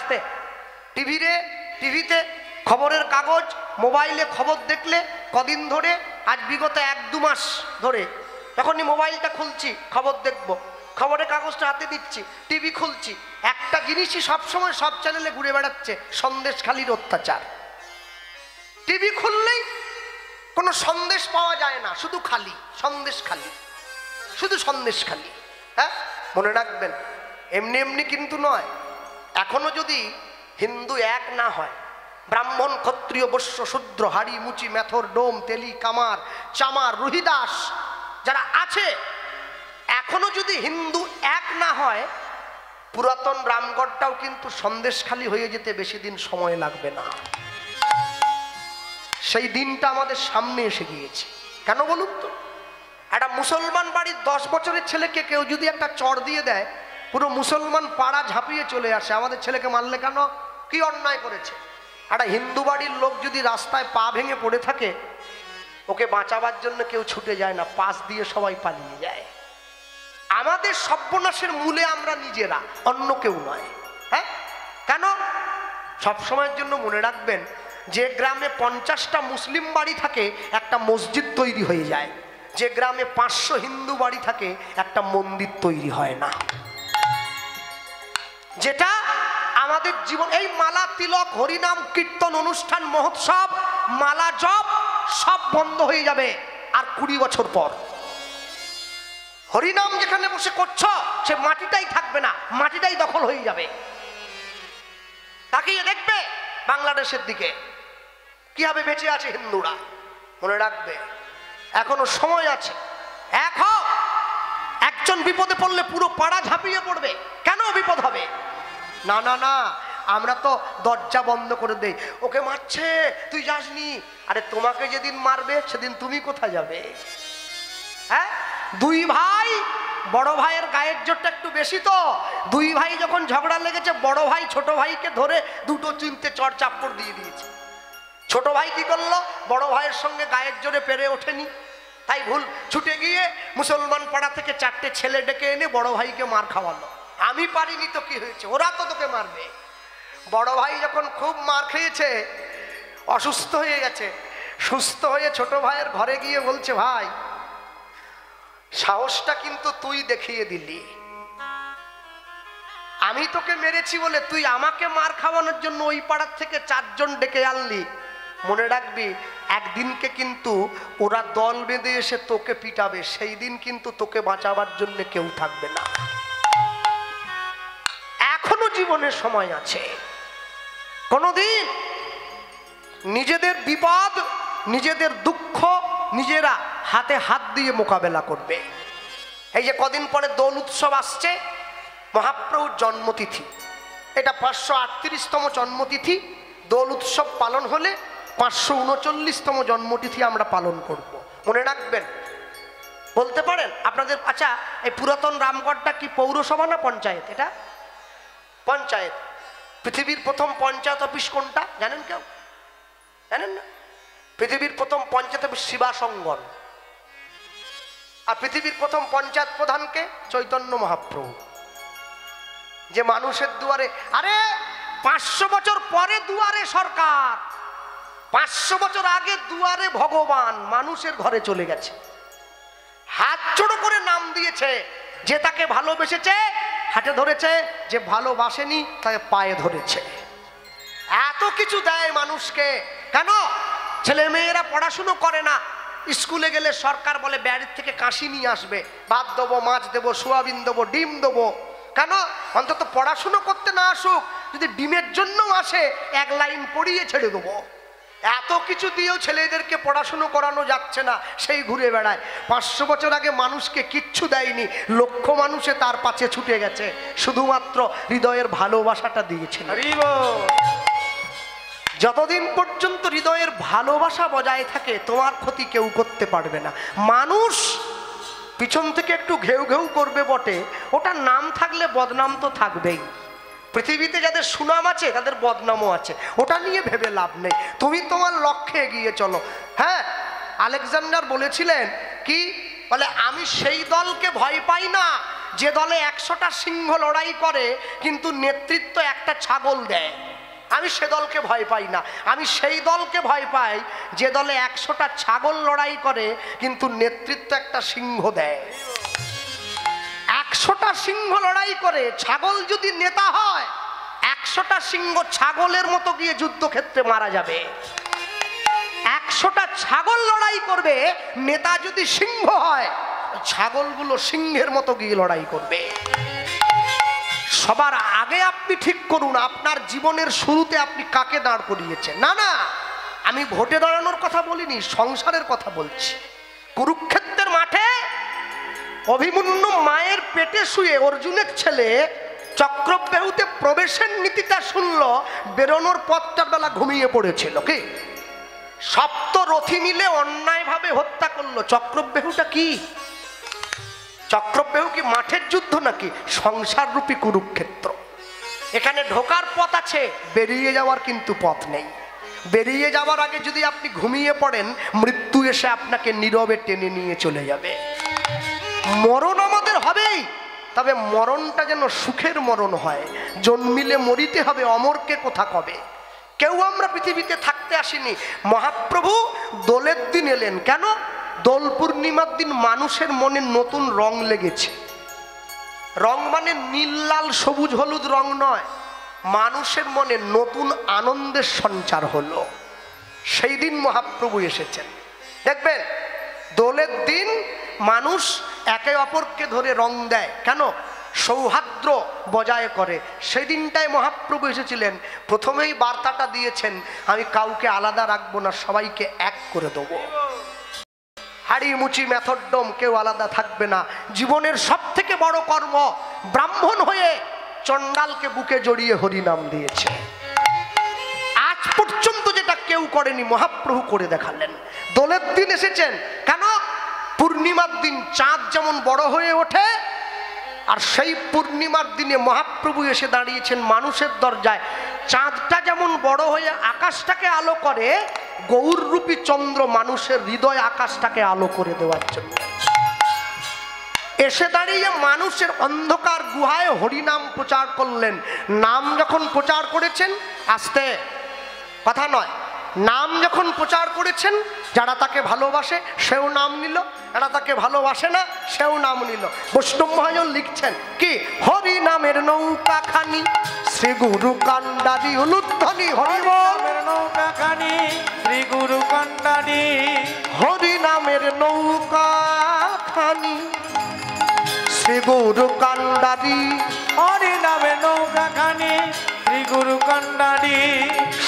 আস্তে টিভিতে খবরের কাগজ, মোবাইলে খবর দেখলে কদিন ধরে, আজ বিগত 1-2 মাস ধরে যখনই মোবাইলটা খুলছি খবর দেখব, খবরের কাগজটা হাতে দিচ্ছি, টিভি খুলছি, একটা জিনিসই সবসময় সব চ্যানেলে ঘুরে বেড়াচ্ছে, সন্দেশখালির অত্যাচার। টিভি খুললেই কোনো সন্দেশ পাওয়া যায় না, শুধু খালি সন্দেশখালি, শুধু সন্দেশখালি। হ্যাঁ, মনে রাখবেন, এমনি এমনি কিন্তু নয়। এখনো যদি হিন্দু এক না হয়, ব্রাহ্মণ, ক্ষত্রিয়, বৈশ্য, শূদ্র, হাড়ি, মুচি, মেথর, ডোম, তেলি, কামার, চামার, রুহিদাস যারা আছে, এখনো যদি হিন্দু এক না হয়, পুরাতন রামগড়টাও কিন্তু সন্দেশখালি হয়ে যেতে বেশি দিন সময় লাগবে না। সেই দিনটা আমাদের সামনে এসে গিয়েছে। কেন বলুন তো? একটা মুসলমান বাড়ির 10 বছরের ছেলেকে কেউ যদি একটা চড় দিয়ে দেয়, পুরো মুসলমান পাড়া ঝাঁপিয়ে চলে আসে, আমাদের ছেলেকে মারলে কেন, কি অন্যায় করেছে। একটা হিন্দু বাড়ির লোক যদি রাস্তায় পা ভেঙে পড়ে থাকে, ওকে বাঁচাবার জন্য কেউ ছুটে যায় না, পাশ দিয়ে সবাই পালিয়ে যায়। আমাদের সর্বনাশের মূলে আমরা নিজেরা, অন্য কেউ নয়। হ্যাঁ, কেন? সবসময়ের জন্য মনে রাখবেন, যে গ্রামে 50টা মুসলিম বাড়ি থাকে একটা মসজিদ তৈরি হয়ে যায়, যে গ্রামে 500 হিন্দু বাড়ি থাকে একটা মন্দির তৈরি হয় না। যেটা আমাদের জীবন, এই মালা তিলক, হরিনাম কীর্তন, অনুষ্ঠান, মহোৎসব, মালা জপ সব বন্ধ হয়ে যাবে আর 20 বছর পর। হরিনাম যেখানে বসে করছ, সে মাটিটাই থাকবে না, মাটিটাই দখল হয়ে যাবে। তাকিয়ে দেখবে বাংলাদেশের দিকে কিভাবে বেঁচে আছে হিন্দুরা। মনে রাখবে, এখনো সময় আছে। এখন একজন বিপদে পড়লে পুরো পাড়া ঝাঁপিয়ে পড়বে। কেন বিপদ হবে? না না না, আমরা তো দরজা বন্ধ করে দেই, ওকে মারছে তুই যাসনি। আরে তোমাকে যেদিন মারবে সেদিন তুমি কোথায় যাবে? হ্যাঁ, 2 ভাই, বড় ভাইয়ের গায়ের জোরটা একটু বেশি, তো 2 ভাই যখন ঝগড়া লেগেছে, বড় ভাই ছোট ভাইকে ধরে 2টো চিনতে চড় চাপ্পড় দিয়ে দিয়েছে। ছোট ভাই কি করলো? বড় ভাইয়ের সঙ্গে গায়ের জোরে পেরে ওঠেনি, তাই ভুল ছুটে গিয়ে মুসলমান পাড়া থেকে 4টে ছেলে ডেকে এনে বড় ভাইকে মার খাওয়ালো। আমি পারিনি তো কি হয়েছে, ওরা তো তোকে মারবে। বড় ভাই যখন খুব মার খেয়েছে, অসুস্থ হয়ে গেছে, সুস্থ হয়ে ছোট ভাইয়ের ঘরে গিয়ে বলছে, ভাই সাহসটা কিন্তু তুই দেখিয়ে দিলি, আমি তোকে মেরেছি বলে তুই আমাকে মার খাওয়ানোর জন্য ওই পাড়ার থেকে 4 জন ডেকে আনলি। মনে রাখবি, একদিনকে কিন্তু ওরা দল বেঁধে এসে তোকে পিটাবে, সেই দিন কিন্তু তোকে বাঁচাবার জন্য কেউ থাকবে না। এখনো জীবনের সময় আছে। কোনদিন নিজেদের বিপদ, নিজেদের দুঃখ নিজেরা হাতে হাত দিয়ে মোকাবেলা করবে। এই যে কদিন পরে দোল উৎসব আসছে, মহাপ্রভুর জন্মতিথি, এটা 538তম জন্মতিথি। দোল উৎসব পালন হলে 539তম জন্মতিথি আমরা পালন করব। মনে রাখবেন, বলতে পারেন আপনাদের, আচ্ছা এই পুরাতন রামগড়টা কি পৌরসভা না পঞ্চায়েত? এটা পঞ্চায়েত। পৃথিবীর প্রথম পঞ্চায়েত অফিস কোনটা জানেন কেউ? জানেন না? পৃথিবীর প্রথম পঞ্চায়েত অফিস শিবাসঙ্গন। আর পৃথিবীর প্রথম পঞ্চায়েত প্রধানকে? চৈতন্য মহাপ্রভু। যে মানুষের দুয়ারে, আরে 500 বছর পরে দুয়ারে সরকার, 500 বছর আগে দুয়ারে ভগবান মানুষের ঘরে চলে গেছে, হাত জোড়ো করে নাম দিয়েছে। যে তাকে ভালোবেসেছে হাতে ধরেছে, যে ভালোবাসেনি তাকে পায়ে ধরেছে। এত কিছু দেয় মানুষকে। কেন? ছেলে মেয়েরা পড়াশুনো করে না, স্কুলে গেলে সরকার বলে বাড়ির থেকে কাশি নিয়ে আসবে, ভাত দেবো, মাছ দেবো, সোয়াবিন দেবো, ডিম দেবো। কেন? অন্তত পড়াশুনো করতে না আসুক, যদি ডিমের জন্য আসে 1 লাইন পড়িয়ে ছেড়ে দেবো। এত কিছু দিয়েও ছেলেদেরকে পড়াশুনো করানো যাচ্ছে না, সেই ঘুরে বেড়ায়। 500 বছর আগে মানুষকে কিচ্ছু দেয়নি, লক্ষ মানুষে তার পাশে ছুটে গেছে, শুধুমাত্র হৃদয়ের ভালোবাসাটা দিয়েছিল। যতদিন পর্যন্ত হৃদয়ের ভালোবাসা বজায় থাকে, তোমার ক্ষতি কেউ করতে পারবে না। মানুষ পিছন থেকে একটু ঘেউ ঘেউ করবে বটে, ওটার নাম থাকলে বদনাম তো থাকবেই। পৃথিবীতে যাদের সুনাম আছে তাদের বদনামও আছে, ওটা নিয়ে ভেবে লাভ নেই। তুমি তোমার লক্ষ্যে এগিয়ে চলো। হ্যাঁ, আলেকজান্ডার বলেছিলেন কি, বলে আমি সেই দলকে ভয় পাই না যে দলে 100টা সিংহ লড়াই করে কিন্তু নেতৃত্ব একটা ছাগল দেয়, আমি সে দলকে ভয় পাই না। আমি সেই দলকে ভয় পাই যে দলে 100টা ছাগল লড়াই করে কিন্তু নেতৃত্ব একটা সিংহ দেয়। 100টা সিংহ লড়াই করে, ছাগল যদি নেতা হয় 100টা সিংহ ছাগলের মতো গিয়ে যুদ্ধক্ষেত্রে মারা যাবে। 100টা ছাগল লড়াই করবে, নেতা যদি সিংহ হয় ছাগলগুলো সিংহের মতো গিয়ে লড়াই করবে। সবার আগে আপনি ঠিক করুন আপনার জীবনের শুরুতে আপনি কাকে দাঁড় করিয়েছেন। না না, আমি ভোটে দাঁড়ানোর কথা বলিনি, সংসারের কথা বলছি। কুরুক্ষেত্রের মাঠে অভিমন্যু মায়ের পেটে শুয়ে অর্জুনের ছেলে চক্রব্যাহুতে প্রবেশের নীতিটা শুনল, বেরোনোর পথটার বেলা ঘুমিয়ে পড়েছিল। কি সপ্তরথী মিলে অন্যায়ভাবে হত্যা করলো। চক্রব্যাহুটা কি? চক্রব্যাহু কি মাঠের যুদ্ধ নাকি? সংসার রূপী কুরুক্ষেত্র। এখানে ঢোকার পথ আছে, বেরিয়ে যাওয়ার কিন্তু পথ নেই। বেরিয়ে যাওয়ার আগে যদি আপনি ঘুমিয়ে পড়েন, মৃত্যু এসে আপনাকে নীরবে টেনে নিয়ে চলে যাবে। মরণ আমাদের হবেই, তবে মরণটা যেন সুখের মরণ হয়। জন্মিলে মরিতে হবে, অমরকে কোথা কবে। কেউ আমরা পৃথিবীতে থাকতে আসিনি। মহাপ্রভু দোলের দিন এলেন কেন? দোল পূর্ণিমার দিন মানুষের মনে নতুন রং লেগেছে। রং মানে নীল লাল সবুজ হলুদ রং নয়, মানুষের মনে নতুন আনন্দের সঞ্চার হলো। সেই দিন মহাপ্রভু এসেছেন। দেখবেন দোলের দিন মানুষ একে অপরকে ধরে রং দেয় কেন? সৌহার্দ্য বজায় করে। সেই দিনটায় মহাপ্রভু এসেছিলেন। প্রথমেই বার্তাটা দিয়েছেন, আমি কাউকে আলাদা রাখবো না, সবাইকে এক করে দেবো। হাড়ি মুচি মেথডম কেউ আলাদা থাকবে না। জীবনের সব থেকে বড় কর্ম ব্রাহ্মণ হয়ে চণ্ডালকে বুকে জড়িয়ে হরিনাম দিয়েছে। আজ পর্যন্ত যেটা কেউ করেনি মহাপ্রভু করে দেখালেন। দোলের দিন এসেছেন কেন? পূর্ণিমার দিন চাঁদ যেমন বড় হয়ে ওঠে, আর সেই পূর্ণিমার দিনে মহাপ্রভু এসে দাঁড়িয়েছেন মানুষের দরজায়। চাঁদটা যেমন বড় হয়ে আকাশটাকে আলো করে, গৌররূপী চন্দ্র মানুষের হৃদয় আকাশটাকে আলো করে দেওয়ার জন্য এসে দাঁড়িয়ে মানুষের অন্ধকার গুহায় হরিনাম প্রচার করলেন। নাম যখন প্রচার করেছেন, আস্তে কথা নয়, নাম যখন প্রচার করেছেন, যারা তাকে ভালোবাসে সেও নাম নিল, যারা তাকে ভালোবাসে না সেও নাম নিল। বৈষ্ণব মহাজন লিখছেন কি, হরি নামের নৌকা খানি শ্রী গুরু কান্ডারি উলুধ্বনি। হরি নামের নৌকা খানি শ্রী গুরু কান্ডারি, হরি নামের নৌকা খানি শ্রী গুরু কান্ডারি, হরি নামের নৌকা খানি শ্রী গুরু কান্ডারি।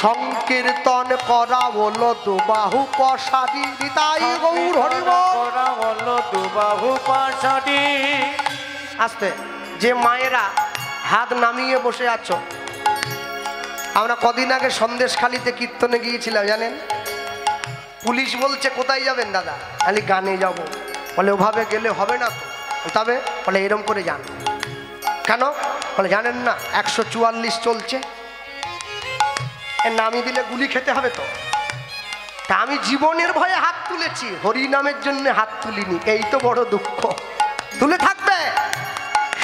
সংকীর্তন করা হলো দুবাহু পশারি, তাই গৌর হরি করা হলো দুবাহু পশারি। আস্তে, যে মায়েরা হাত নামিয়ে বসে আছো, আমরা কদিন আগে সন্দেশখালিতে কীর্তনে গিয়েছিলাম জানেন। পুলিশ বলছে কোথায় যাবেন দাদা? খালি গানে যাব। বলে ওভাবে গেলে হবে না তো, তবে বলে এরম করে যান। কেন? বলে জানেন না 144 চলছে, এর নামিয়ে দিলে গুলি খেতে হবে তো। তা আমি জীবনের ভয়ে হাত তুলেছি, হরি নামের জন্য হাত তুলিনি, এই তো বড় দুঃখ। তুলে থাকবে।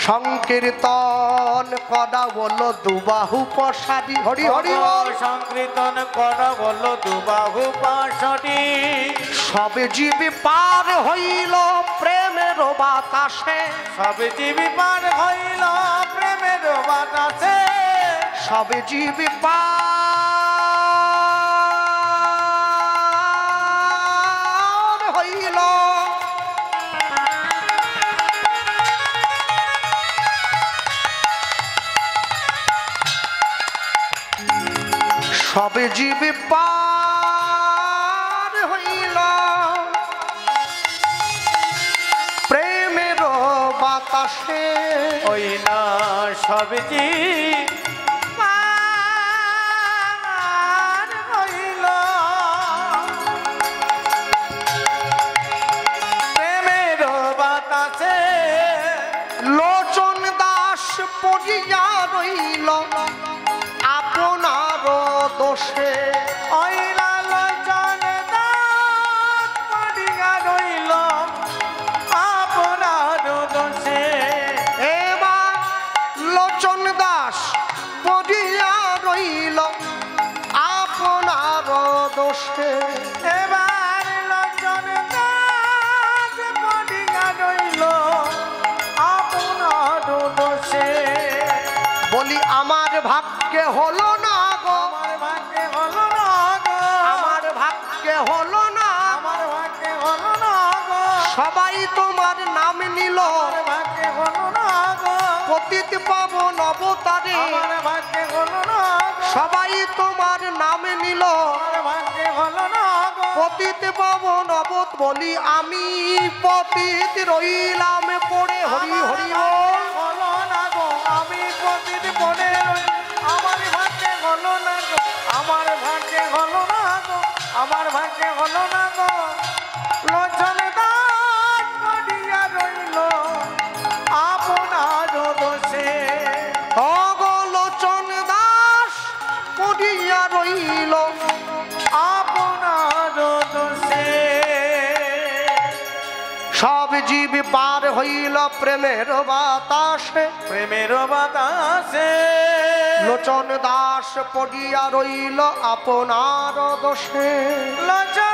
সংকীর্তন করা বলো দুবাহু পশারি, হরি হরি বল। সংকীর্তন করা বলো দুবাহু পশারি। সবে জীবী পার হইল প্রেমের বাতাসে, সবে জীবী পার হইল প্রেমের বাতাসে, সবে জীবী পার হইল সবে জীবী পার হইল প্রেমের বাতাসে, হইল সবে জীবী পার হইল প্রেমের বাতাসে। লোচন দাস পড়িয়া রইল আপনার দোষে, অইলা লোচন দাস পড়িয়া রইল আপনার দোষে। দোষে। এবার লোচন দাস পড়িয়া রইল আপনার দোষে। বলি আমার ভাগ্যে হলো না গো, আমার ভাগ্যে হলো না গো, আমার ভাগ্যে হলো না, আমার ভাগ্যে হলো না গো, সবাই তোমার নাম নিল, আমার ভাগ্যে হলো না গো, পতিত পাবন অবতারে আমার ভাগ্যে হলো না গো, সবাই তোমার নাম নিল, আমার ভাগ্যে হলো না গো, পতিত পাবন অবত। বলি আমি পতিত রইলাম পড়ে, হরি হরি বল। হলো না গো, আমি পতিত পড়ে রই, আমার ভাগ্যে হলো না গো, আমার ভাগ্যে হলো না গো, আমার ভাগ্যে হলো না গো। লোচন দাস পড়িয়া রইল আপনার দোষে। অগলোচন দাস পড়িয়া রইল, আপনার দোষে। সব জীব পার হইল প্রেমের বাতাসে, প্রেমের বাতাসে লোচন দাস পড়িয়া রইল আপনার দোষে। লোচন